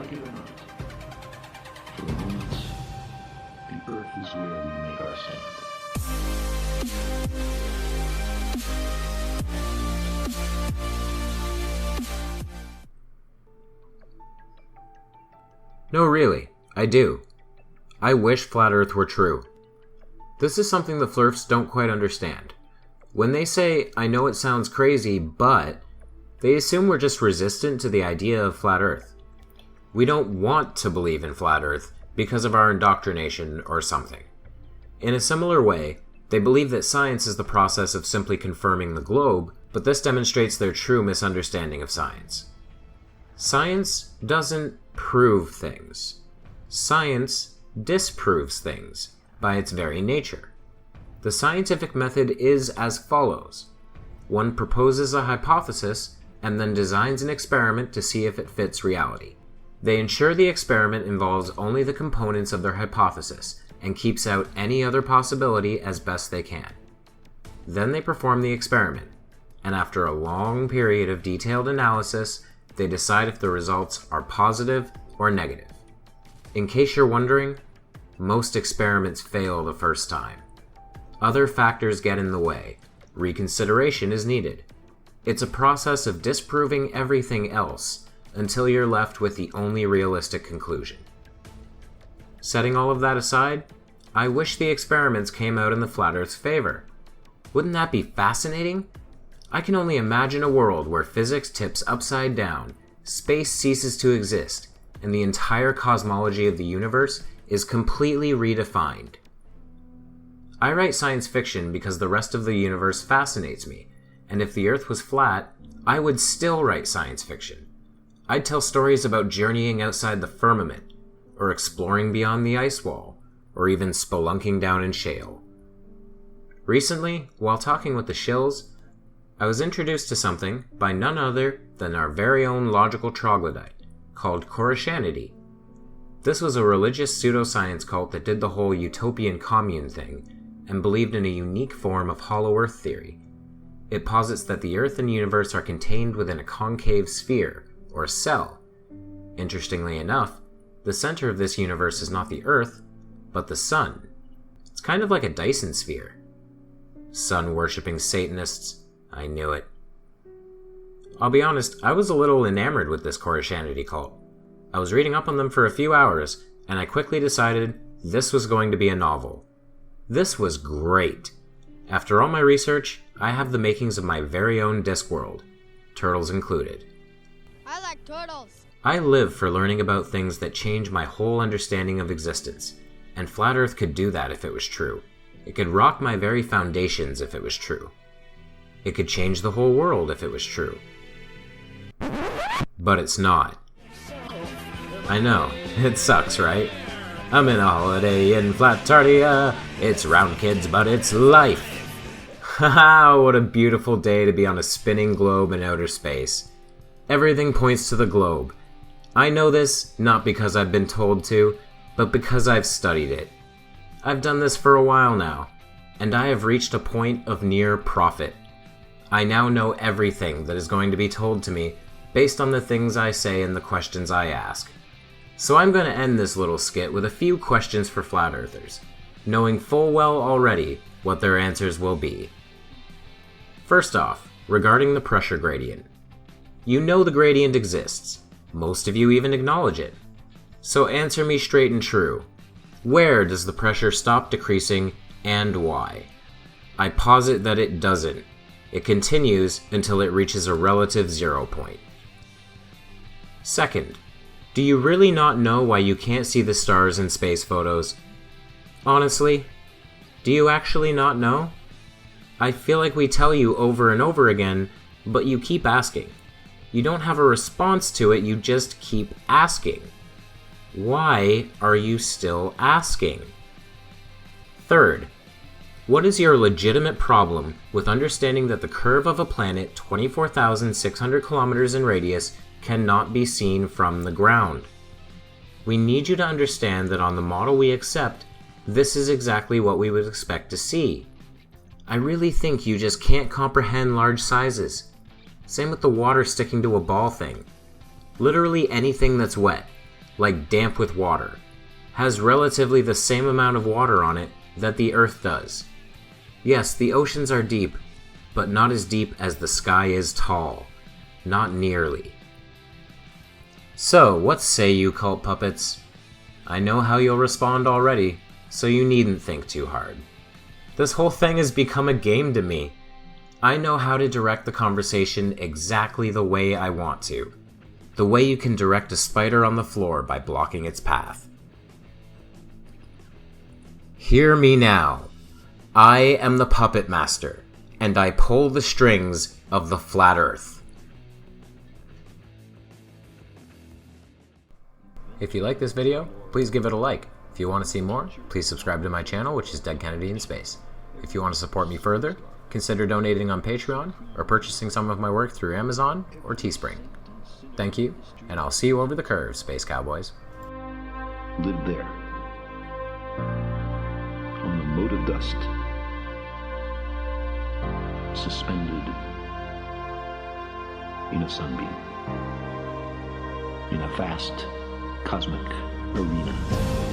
like it or not. For the moment, the Earth is where we make our stand. No, really, I do. I wish Flat Earth were true. This is something the Flurfs don't quite understand. When they say, I know it sounds crazy, but, they assume we're just resistant to the idea of Flat Earth. We don't want to believe in Flat Earth because of our indoctrination or something. In a similar way, they believe that science is the process of simply confirming the globe, but this demonstrates their true misunderstanding of science. Science doesn't prove things. Science disproves things by its very nature. The scientific method is as follows. One proposes a hypothesis and then designs an experiment to see if it fits reality. They ensure the experiment involves only the components of their hypothesis and keeps out any other possibility as best they can. Then they perform the experiment, and after a long period of detailed analysis, they decide if the results are positive or negative. In case you're wondering, most experiments fail the first time. Other factors get in the way. Reconsideration is needed. It's a process of disproving everything else until you're left with the only realistic conclusion. Setting all of that aside, I wish the experiments came out in the Flat Earth's favor. Wouldn't that be fascinating? I can only imagine a world where physics tips upside down, space ceases to exist, and the entire cosmology of the universe is completely redefined. I write science fiction because the rest of the universe fascinates me, and if the Earth was flat, I would still write science fiction. I'd tell stories about journeying outside the firmament, or exploring beyond the ice wall, or even spelunking down in shale. Recently, while talking with the Shills, I was introduced to something by none other than our very own logical troglodyte, called Koreshanity. This was a religious pseudoscience cult that did the whole utopian commune thing, and believed in a unique form of hollow earth theory. It posits that the Earth and universe are contained within a concave sphere, or cell. Interestingly enough, the center of this universe is not the Earth, but the Sun. It's kind of like a Dyson sphere. Sun-worshipping Satanists, I knew it. I'll be honest, I was a little enamored with this Koreshanity cult. I was reading up on them for a few hours, and I quickly decided this was going to be a novel. This was great. After all my research, I have the makings of my very own Discworld, turtles included. I like turtles. I live for learning about things that change my whole understanding of existence, and Flat Earth could do that if it was true. It could rock my very foundations if it was true. It could change the whole world if it was true. But it's not. I know, it sucks, right? I'm in a holiday in Flatardia. It's round, kids, but it's life. Haha, what a beautiful day to be on a spinning globe in outer space. Everything points to the globe. I know this not because I've been told to, but because I've studied it. I've done this for a while now, and I have reached a point of near profit. I now know everything that is going to be told to me based on the things I say and the questions I ask. So I'm going to end this little skit with a few questions for Flat Earthers, knowing full well already what their answers will be. First off, regarding the pressure gradient. You know the gradient exists. Most of you even acknowledge it. So answer me straight and true. Where does the pressure stop decreasing, and why? I posit that it doesn't. It continues until it reaches a relative 0 point. Second, do you really not know why you can't see the stars in space photos? Honestly, do you actually not know? I feel like we tell you over and over again, but you keep asking. You don't have a response to it, you just keep asking. Why are you still asking? Third, what is your legitimate problem with understanding that the curve of a planet 24,600 kilometers in radius cannot be seen from the ground? We need you to understand that on the model we accept, this is exactly what we would expect to see. I really think you just can't comprehend large sizes. Same with the water sticking to a ball thing. Literally anything that's wet. like damp with water, has relatively the same amount of water on it that the Earth does. Yes, the oceans are deep, but not as deep as the sky is tall. Not nearly. So, what say you, cult puppets? I know how you'll respond already, so you needn't think too hard. This whole thing has become a game to me. I know how to direct the conversation exactly the way I want to. The way you can direct a spider on the floor by blocking its path. Hear me now. I am the Puppetmaster, and I pull the strings of the flat Earth. If you like this video, please give it a like. If you want to see more, please subscribe to my channel, which is Dead Kennedy in Space. If you want to support me further, consider donating on Patreon or purchasing some of my work through Amazon or Teespring. Thank you, and I'll see you over the curve, Space Cowboys. Live there, on the mote of dust, suspended in a sunbeam, in a vast cosmic arena.